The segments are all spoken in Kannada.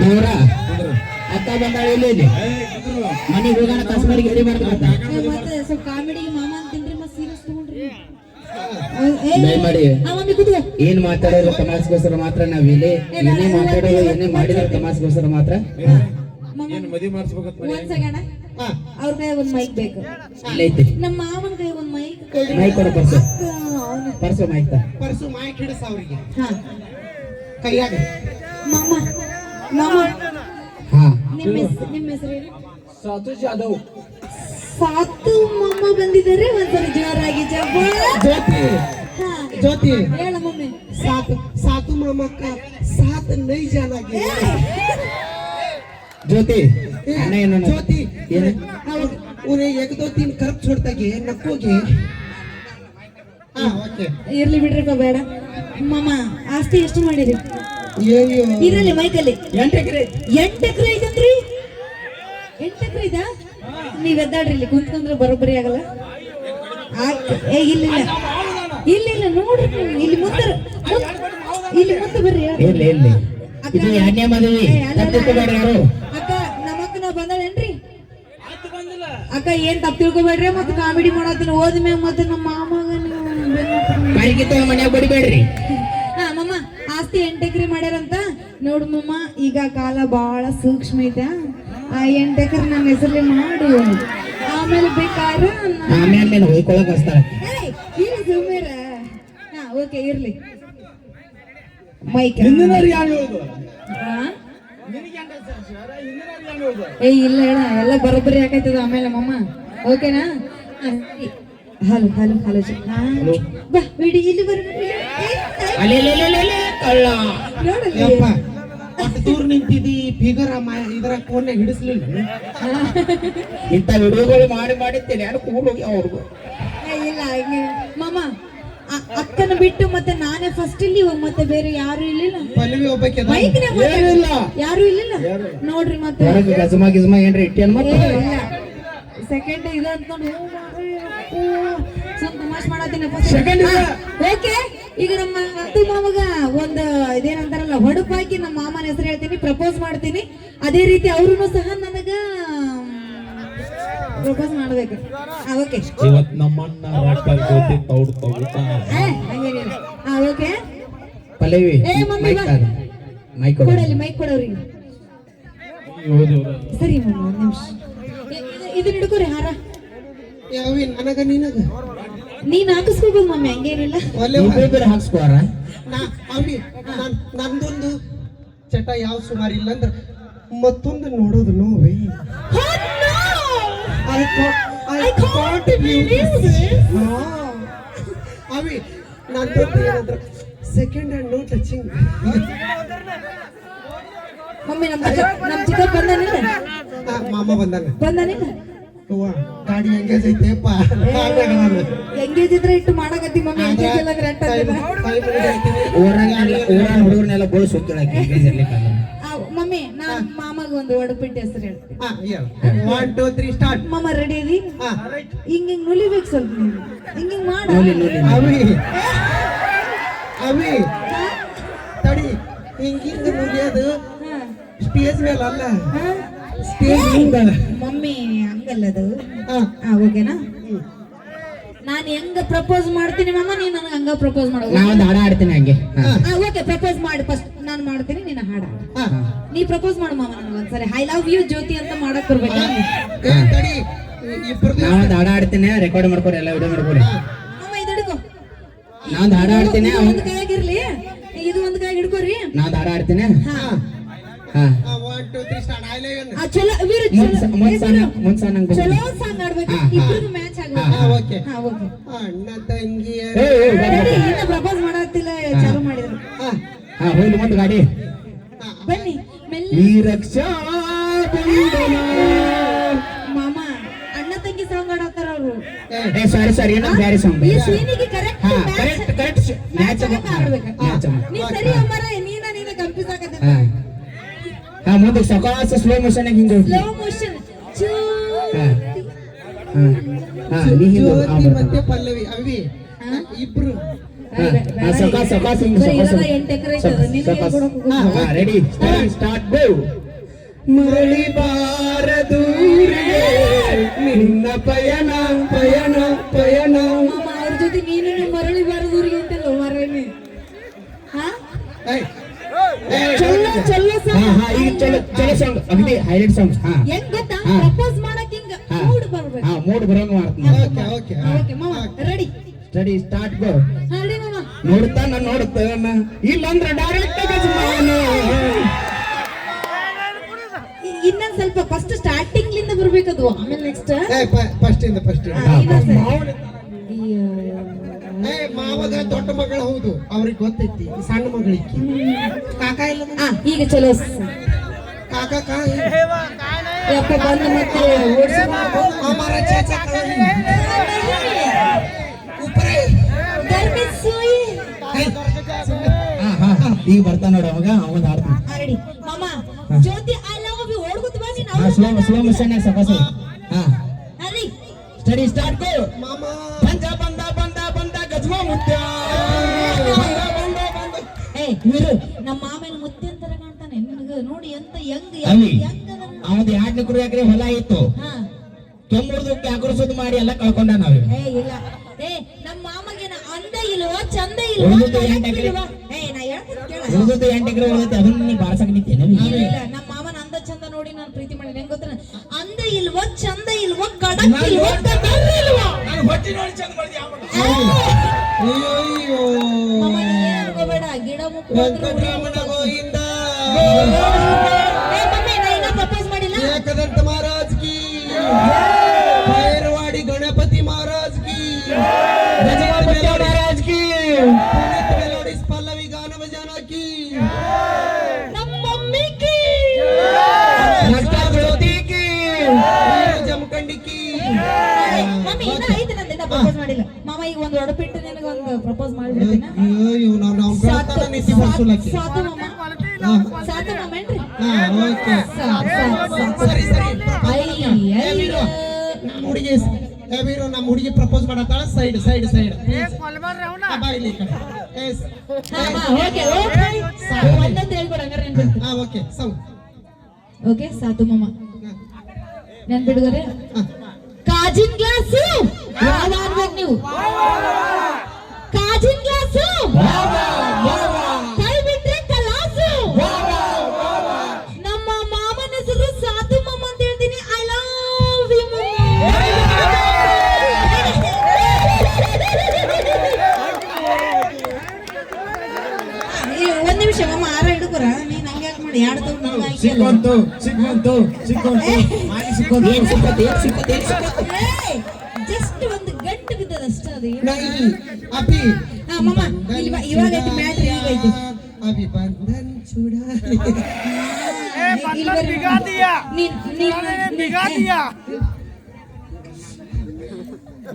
ದೇವ್ರ ಅಕ್ಕ ಬಂದಾಳ ಇಲ್ಲಿ ಮನೆಗೆ ಹೋಗೋಣ ಕಸ್ಟಮರ್ಗೆ ರೆಡಿ ಮಾಡ್ತಾರೆ ಮತ್ತೆ ಸ್ವಲ್ಪ ಕಾಮಿಡಿಗೆ ಮಾಮ ಅಂತೀನ್ರಿ ಮತ್ತೆ ಸೀರಿಯಸ್ ತಗೊಂಡ್ರಿ ಮಾಡಿ ಏನ್ ಮಾತಾಡೋದು ತಮಾಸ್ಗೋಸ್ಕರ ಮಾತ್ರ ನಾವ್ ಏನೇ ಮಾತಾಡೋದು ಏನೇ ಮಾಡಿದ್ರೆ ತಮಾಸ್ಗೋಸ್ಕರ ಮಾತ್ರ ಒಂದ್ ಸೆಕೆಂಡ್ ಅವ್ರ ಕೈ ಒಂದ್ ಮೈಕ್ ಬೇಕು ಇಲ್ಲೈತಿ ನಮ್ಮ ಮಾವನ ಕೈ ಒಂದ್ ಮೈಕ್ ಮೈಕ್ ಕೊಡು ಪರ್ಸು ಮೈಕ್ ಪರ್ಸು ಮೈಕ್ ಹಿಡಿಸ ಅವ್ರಿಗೆ ಹಾ ಕೈಯಾಗ ಮಾಮ ಮಾಮ ಹಾ ನಿಮ್ಮ ಹೆಸರು ಹೇಳಿ ಸಾತು ಜಾಧವ್ ಸಾತು ಮಾಮ ಬಂದಿದ್ದಾರೆ ಒಂದ್ಸರಿ ಜೋರಾಗಿ ಜ್ಯೋತಿ ಜ್ಯೋತಿ ಹೇಳ ಮಮ್ಮಿ सातु मामा का साथ नहीं जाना गया ज्योति ज्योति उन्हें 1 2 3 कर छोड़ता गे नक्कोगे ಇರ್ಲಿ ಬಿಡ್ರಿಪ್ಪ ಬೇಡ ಮಾಮ ಆಸ್ತಿ ಎಷ್ಟು ಮಾಡಿರಿ ಇರಲಿ ಮೈಕಲ್ಲಿ 8 ಎಕರೆ ಐತಂದ್ರಿ 8 ಎಕರೆ ಇದಾ ನೀವ್ ಎದ್ದಾಡ್ರಿ ಇಲ್ಲಿ ಕುಂತ್ಕೊಂಡ್ರೆ ಬರೋಬ್ಬರಿ ಆಗಲ್ಲ ಏ ಇಲ್ಲ ನೋಡ್ರಿ ಇಲ್ಲಿ ಮುಂದೆ ಬರ್ರಿ ಇಲ್ಲಿ ಇದು ಎರಡನೇ ಮದುವೆ ಯಾರು ಅಕ್ಕ ನಮ್ಮಕ್ಕ ನಾವ್ ಬಂದಾಳೇನ್ರಿ ಅಕ್ಕ ಏನ್ ತಪ್ಪು ತಿಳ್ಕೊಬೇಡ್ರಿ ಮತ್ತೆ ಕಾಮಿಡಿ ಮಾಡತ್ತೀನಿ ಓದ್ಮ್ಯಾಗ ಮತ್ತೆ ನಮ್ಮ ಮಾಮಗ ಮನ್ಯಾಗ ಬಡಿಬೇಡ್ರಿ ಹಾ ಮಮ್ಮ ಆಸ್ತಿ 8 ಎಕರೆ ಮಾಡ್ಯಾರಂತ ನೋಡು ಮಮ್ಮ ಈಗ ಕಾಲ ಬಹಳ ಸೂಕ್ಷ್ಮ ಐತೆ ಆ 8 ಎಕರೆ ನನ್ನ ಹೆಸರಲ್ಲಿ ಮಾಡು ಆಮೇಲೆ ಬೇಕಾದ್ರೆ ಆಮೇಲೆ ಹೋಯ್ಕೊಳಕ್ ಹಚ್ತಾರ ಸುಮ್ಮೀರ ಹಾ ಓಕೆ ಇರ್ಲಿ ಮೈಕ್ ಏ ಇಲ್ಲ ಹೇಳ ಎಲ್ಲ ಬರೋಬ್ಬರಿ ಆಕೈತದ ಆಮೇಲೆ ಮಮ್ಮ ಓಕೆನಾ ಹಲೋ ಬಾ ಬಿಡಿ ಇಲ್ಲಿ ದೂರ ನಿಂತಿದ್ದಿ ಫಿಗರ್ ಇದರ ಫೋನ್ ಹಿಡಿಸ್ಲಿಲ್ಲ ಇಂಥ ವಿಡಿಯೋಗಳು ಮಾಡಿರ್ತೇನೆ ಯಾರು ಕೂಡೋಗಿ ಅವ್ರಿಗೂ ಇಲ್ಲ ಮಾಮ ಅಕ್ಕನ ಬಿಟ್ಟು ಮತ್ತೆ ನಾನೇ ಫಸ್ಟ್ ಇಲ್ಲಿ ಮತ್ತೆ ಬೇರೆ ಯಾರು ಇರ್ಲಿಲ್ಲ ಯಾರು ಇರ್ಲಿಲ್ಲ ನೋಡ್ರಿ ಮತ್ತೆ ಗಜಮ ಏನ್ರಿ ಇಟ್ಟೇನ್ ಮತ್ತೆ ಸೆಕೆಂಡ್ ಇದು ಅಂತ ನೋಡಿ ತಮಾಷ್ ಮಾಡತ್ತೀನಿ ಓಕೆ ಈಗ ನಮ್ಮ ಅತ್ತೆ ಮಾಮಗ ಒಂದು ಇದೇನಂತಾರಲ್ಲ ಹೊಡಪಾಕಿ ನಮ್ಮ ಮಾಮನ ಹೆಸರು ಹೇಳ್ತೀನಿ ಪ್ರಪೋಸ್ ಮಾಡ್ತೀನಿ ಅದೇ ರೀತಿ ಅವ್ರು ಸಹ ನನಗ ಪ್ರಪೋಸ್ ಮಾಡ್ಬೇಕು ಓಕೆ ಇವತ್ತು ನಮ್ಮನ್ನ ರಾಟಲ್ ಜ್ಯೋತಿ ಓಕೆ ಪಲ್ಲವಿ ಮೈಕ್ ಕೊಡಲಿ ಮೈಕ್ ಕೊಡೋರಿ ಸರಿ ಮಮ್ಮ ಒಂದು ನಿಮಿಷ ಇದನ್ನ ಹಿಡ್ಕೋರಿ ಹಾರ ನನಗ ನಿನಗ ನೀನ್ ಹಾಕಿಸ್ಕೋಬಹುದು ಮಮ್ಮಿ ಹಂಗೇನಿಲ್ಲ ಹಾಕ್ಸ್ಕೋರ ನಂದೊಂದು ಚಟ ಯಾವ ಸುಮಾರು ಇಲ್ಲ ಅಂದ್ರೆ ಮತ್ತೊಂದು ನೋಡೋದು ನೋವೇ ಅವಿ ನಂದೊಂದು ಏನಂದ್ರೆ second hand no touching mummy ನಮ್ಮ ಚಿಕ್ಕ ಬಂದಾನಿಲ್ಲ ಮಾಮ ಬಂದಾನಿಲ್ಲ ಗಾಡಿ ಎಂಗೇಜ್ ಐತೆಪ್ಪ ಎಂಗೇಜ್ ಇದ್ರೆ ಇಟ್ಟು ಮಾಡಕತ್ತಿ ಮಮ್ಮಿ ಎಂಗೇಜ್ ಇಲ್ಲ ರೆಂಟ್ ಹುಡುಗರನ್ನೆಲ್ಲ ಬೋಳು ಸುತ್ತಳಕ್ಕೆ ಮಮ್ಮಿ ನಾನು ಮಾಮಗ ಒಂದು ಒಡಪಿಟ್ಟು ಹೆಸರು ಹೇಳ್ತೀನಿ 1 2 3 ಸ್ಟಾರ್ಟ್ ಮಾಮ ರೆಡಿ ಇದೀ ಹಿಂಗ್ ನುಲಿಬೇಕು ಸ್ವಲ್ಪ ಹಿಂಗ್ ಮಾಡ ಅವಿ ತಡಿ ಹಿಂಗಿಂದ ನುಲಿಯೋದು ಸ್ಟೇಜ್ ಮೇಲೆ ಅಲ್ಲ ಸ್ಟೇಜ್ ಹಿಂದ ಮಮ್ಮಿ ಹಂಗಲ್ಲದು ಓಕೆನಾ ನಾನು ಹೆಂಗ ಪ್ರಪೋಸ್ ಮಾಡ್ತೀನಿ ಮಾಮ ನೀನ್ ನನಗೆ ಹಂಗ ಪ್ರಪೋಸ್ ಮಾಡು ನಾನು ಹಾಡ ಆಡ್ತೀನಿ ಹಂಗೆ ಓಕೆ ಪ್ರಪೋಸ್ ಮಾಡಿ ಫಸ್ಟ್ ನಾನು ಮಾಡ್ತೀನಿ ನೀನು ಹಾಡ ನೀ ಪ್ರಪೋಸ್ ಮಾಡು ಮಾಮ ನನಗೆ ಒಂದ್ಸರಿ ಐ ಲವ್ ಯು ಜ್ಯೋತಿ ಅಂತ ಮಾಡಕ್ ಬರ್ಬೇಕು ತಡಿ ನಾನು ಹಾಡ ಆಡ್ತೀನಿ ರೆಕಾರ್ಡ್ ಮಾಡ್ಕೊರಿ ಎಲ್ಲ ವಿಡಿಯೋ ಮಾಡ್ಕೊರಿ ಮಾಮ ಇದು ಹಿಡ್ಕೋ ನಾನು ಹಾಡ ಆಡ್ತೀನಿ ಒಂದು ಕೈಯಾಗಿರ್ಲಿ ಇದು ಒಂದು ಕೈಯಾಗಿ ಹಿಡ್ಕೋರಿ ನಾನು ಹಾಡ ಆಡ್ತೀನಿ 1 2 3 ಸ್ಟಾರ್ಟ್ ಐ ಲವ್ ಯು ಚಲೋ ವೀರು ಚಲೋ ಸಾಂಗ್ ಆಡ್ಬೇಕು ಇಬ್ರಿಗೂ ಮ್ಯಾಚ್ ಆಗಬೇಕು ಓಕೆ ಅಣ್ಣ ತಂಗಿ ಇನ್ನ ಪ್ರಪೋಸ್ ಮಾಡತ್ತಿಲ್ಲ ಚಾಲು ಮಾಡಿದ್ರು ಹೋಗ್ಲಿ ಒಂದು ಗಾಡಿ ಬನ್ನಿ ಈ ರಕ್ಷಾ ಮಾಮ ಅಣ್ಣ ತಂಗಿ ಸಾಂಗ್ ಆಡತ್ತಾರ ಅವರು ಸಾರಿ ಏನೋ ಬ್ಯಾರೆ ಸಾಂಗ್ ಈ ಸೀನಿಗೆ ಕರೆಕ್ಟ್ ಮ್ಯಾಚ್ ಆಡ್ಬೇಕು ನೀ ಸರಿ ಅಮ್ಮರ ನೀನ ಕನ್ಫ್ಯೂಸ್ ಆಗತ್ತೆ ಮುಂದೆ ಸಕಾಸ ಸ್ಲೋ ಮೋಷನ್ ಹಿಂಗೆ ಸ್ಲೋ ಮೋಷನ್ ಮತ್ತೆ ಪಲ್ಲವಿ ಅವಿ ಇಬ್ರು ಸಾವ್ಕಾಸ್ ಸಾವ್ಕಾಸ್ ಹಿಂಗ್ ಬರೀ ಸಾವ್ಕಾಸ್ ಇರೋದ 8 ಎಕರೆ ಐತದ, ನಿನ್ಗೆ ಸಾವ್ಕಾಸ್. ಕೊಡೋಕ್ ಹೋಗು. ಹಾ ರೆಡಿ ಸ್ಟಾರ್ಟ್ ಗೋ. ಮರಳಿ ಬಾರದೂರಿಗೆ ನಿನ್ನ ಪಯಣ ಪಯಣ ಪಯಣ. ಮಾಮ, ಅವ್ರ ಜೊತೆ ನೀನು ಮರಳಿ ಬರದೂರಿಗೆ ಅಂತಲ್ಲ ಮರಳಿ. ಹಾ ಚಲೋ ಚಲೋ ಹಾ ಹಾ ಈಗ ಚಲೋ ಚಲೋ ಸಾಂಗ್ ಅಗದಿ ಹೈಲೈಟ್ ಸಾಂಗ್ಸ್. ಹಾ ಹೆಂಗ್ ಗೊತ್ತಾ, ಹಾ. ಪ್ರಪೋಸ್ ಮಾಡಕ್ ಹಿಂಗ ಹಾ. ಮೂಡ್ ಬರ್ಬೇಕು. ಹಾ ಮೂಡ್ ಬರೋಂಗ್ ಮಾಡ್ತೀನಿ. ಓಕೆ ಓಕೆ ಮಾಮ, ರೆಡಿ. ರೆಡಿ ಸ್ಟಾರ್ಟ್ ಗೋ. ರೆಡಿ ಮಾಮ. ನೋಡ್ತಾನ ಇಲ್ಲಂದ್ರ ಡೈರೆಕ್ಟ್ ಗಜಮಾನ. ಇನ್ನೊಂದ್ ಸ್ವಲ್ಪ ಫಸ್ಟ್ ಸ್ಟಾರ್ಟಿಂಗ್ ಲಿಂದ ಬರ್ಬೇಕದು, ಆಮೇಲೆ ನೆಕ್ಸ್ಟ್ ಫಸ್ಟ್ ಇಂದ ಮಾವಾಗ ದೊಡ್ಡ ಮಗಳು ಹೌದು, ಅವ್ರಿಗೆ ಗೊತ್ತೈತಿ. ಸಣ್ಣ ಮಗಳಿಗೆ ಕಾಕ ಇಲ್ಲ ಈಗ ಚಲೋ. ಕಾಕ ಯಪ್ಪ ಬಂದು ಮತ್ತೆ ಓಡ್ಸೋಣ. ಹಮಾರ ಚಾಚಾ ಗರ್ಭಿಣಿ ಸೂಯಿ. ಈಗ ಬರ್ತಾನ ನೋಡ ಅವಾಗ ಅವನ್ ಹಾಡ್ತಾನ. ರೆಡಿ ಮಾಮ. ಜ್ಯೋತಿ ಐ ಲವ್ ಯು ಓಡ್ಗುತ್ತ ಬಾ ನೀನು. ಸ್ಲೋ ಮೋಷನ್ ಸಾವ್ಕಾಸ್. ಹಾ ರೆಡಿ ಸ್ಟಡಿ ಸ್ಟಾರ್ಟ್ ಗೋ. ಮಾಮ ಬಂದ ಬಂದ ಬಂದ ಬಂದ ಗಜಮಾ ಮುತ್ಯ. ಏ ನಮ್ಮ ಮಾಮನ ಮುತ್ತೆ ಅಂತರ ಕಾಣ್ತಾನೆ ನಿನಗ. ನೋಡಿ ಎಂತ ಯಂಗ್ ಅಲ್ಲಿ ಯಂಗ್ ಅದ. ಅವನದು 2 ಎಕರೆ ಹೊಲ ಇತ್ತು. ಹಾ ಕೆಮ್ಮುರ್ದು ಕ್ಯಾಕರ್ಸೋದು ಮಾಡಿ ಎಲ್ಲ ಕಳ್ಕೊಂಡ ನಾವ್. ಏ ಇಲ್ಲ, ಏ ನಮ್ಮ ಮಾಮಗೇನ ಅಂದ ಇಲ್ವಾ ಚಂದ ಇಲ್ವಾ ಉಳ್ದದ್ದು 8 ಎಕರೆ. ಇಲ್ವಾ? ಏ ನಾ ಹೇಳ್ತೀನಿ ಕೇಳ. ಉಳಿದದ್ದು 8 ಎಕರೆ ಹೋಗುತ್ತೆ, ಅದನ್ನ ನೀ ಬಾಳ್ಸಕ್ ನಿಂತೇನೆ. ಇಲ್ಲ, ನಮ್ಮ ಮಾಮನ ಅಂದ ಚಂದ ನೋಡಿ ನಾನು ಪ್ರೀತಿ ಮಾಡಿ. ಹೆಂಗ್ ಗೊತ್ತ, ಅಂದ ಇಲ್ವಾ ಚಂದ ಇಲ್ವಾ ಕಡಕ್ ಇಲ್ವಾ ಕಡಕ್ ಇಲ್ವಾ. ಅಯ್ಯೋ ಮಾಮ ನೀ ಏನ್ ಅನ್ಕೋಬೇಡ, ಗಿಡ ಮುಟ್ಟು ಬಂದ್ರು ವೆಂಕಟರಮಣ ಗೋವಿಂದ ಏ ಮಮ್ಮಿ, ನಾ ಇನ್ನ ಪ್ರಪೋಸ್ ಮಾಡಿಲ್ಲ. ಏಕದಂತ ಮಹಾರಾಜ್ ಕಿ, ಭೈರವಾಡಿ ಗಣಪತಿ ಮಹಾರಾಜ್ ಕಿ, ಮಹಾರಾಜ್ ಕಿ, ಪುನೀತ್ ಮೆಲೋಡಿಸ್ ಪಲ್ಲವಿ ಗಾನ ಬಜಾನಾ ಕಿ, ನಮ್ಮ ಮಮ್ಮಿ ಕಿ, ಡಾಕ್ಟರ್ ಜ್ಯೋತಿ ಕಿ, ಜಮಖಂಡಿ ಕಿ. ಮಮ್ಮಿ ಇನ್ನ ಐತೆ ನಂದು, ಇನ್ನ ಪ್ರಪೋಸ್ ಮಾಡಿಲ್ಲ. ಮಾಮ ಈಗ ಒಂದು ಒಡಪಿಟ್ಟು ನಿನಗೆ ಒಂದು ಪ್ರಪೋಸ್ ಮಾಡಿಬಿಡ್ತೀನ. ಅಯ್ಯೋ ನಾವು ಬೆಳತನ ನಿತ್ಯ ಬರ್ಸುಲಕ್ಕಿ. ಸಾಕು ಮಾಮ, ಸಾಕು ಮಾಮ ಏನ್ರಿ. ಓಕೆ ಸರಿ ನಮ್ಮ ಹುಡುಗಿ ನಮ್ಮ ಹುಡುಗಿ ಪ್ರಪೋಸ್ ಮಾಡತ್ತಾಳ. ಸೈಡ್ ಬಾಯಿಲಿ ಒಂದಂತ ಹೇಳ್ಕೊಡ ಹಂಗಾರೆ ನೆನ್ಪಿಡ್ತೀನಿ. ಓಕೆ ಸೌಂಡ್ ಓಕೆ ಸಾತು ಮಾಮ ನೆನ್ಪಿಡ್ಗೋರೆ. ಕಾಜಿನ ಗ್ಲಾಸು ಯಾವ ಅನ್ಬೇಕು ನೀವು. ಕಾಜಿನ ಗ್ಲಾಸು ಕೈ ಬಿಟ್ರೆ ಕಲಾಸು. ನಮ್ಮ ಮಾಮನ ಹೆಸರು ಸಾತು ಮಾಮ ಅಂತ ಹೇಳ್ತೀನಿ. I love you. ಒಂದ್ ನಿಮಿಷ ಮಾಮ, ಆರ ಹಿಡ್ಕೊರ. ನೀನ್ ಹಂಗೆ ಯಾಕೆ ಮಾಡಿ ಎರಡು ಸಿಕ್ಕಂತು ಮಾಲಿ ಸಿಕ್ಕಂತು. ಏನ್ ಸಿಕ್ಕತ್ತೆ ಜಸ್ಟ್ ಒಂದು ಗಂಟು ಬಿದ್ದದಷ್ಟ ಅದು. ಅಭಿ ಹಾ ಮಾಮ, ಇವಾಗ ಐತಿ ಮ್ಯಾಟ್ರಿ, ಈಗ ಐತಿ. ಅಭಿ ಬಂಧನ್ ಚೂಡಾ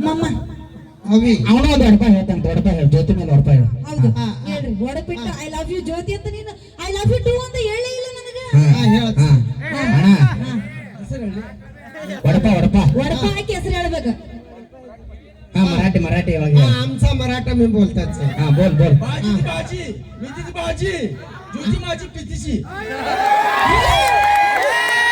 ಮಾಮ ಅಭಿ ಅವನ ಒಂದು ಹೊಡಪ ಹೇಳ್ತಾನೆ. ಹೊಡಪ ಹೇಳಿ, ಜ್ಯೋತಿ ಮೇಲೆ ಹೊಡಪ ಹೇಳಿ. ಹೌದು ಹೇಳ್ರಿ. ಒಡಪಿಟ್ಟು ಐ ಲವ್ ಯು ಜ್ಯೋತಿ ಅಂತ ನೀನು ಐ ಲವ್ ಯು ಟು ಅಂತ ಹೇಳೇ ಇಲ್ಲ ನನಗೆ. ಹೊಡಪ ಒಡಪ ಹಾಕಿ ಹೆಸರು ಹೇಳ್ಬೇಕು. ಹಾ मराठी यावागे. आमचा मराठा मी बोलतात सर. हा बोल बोल. भाजी मी तिची भाजी ज्योती माझी प्रीतीची.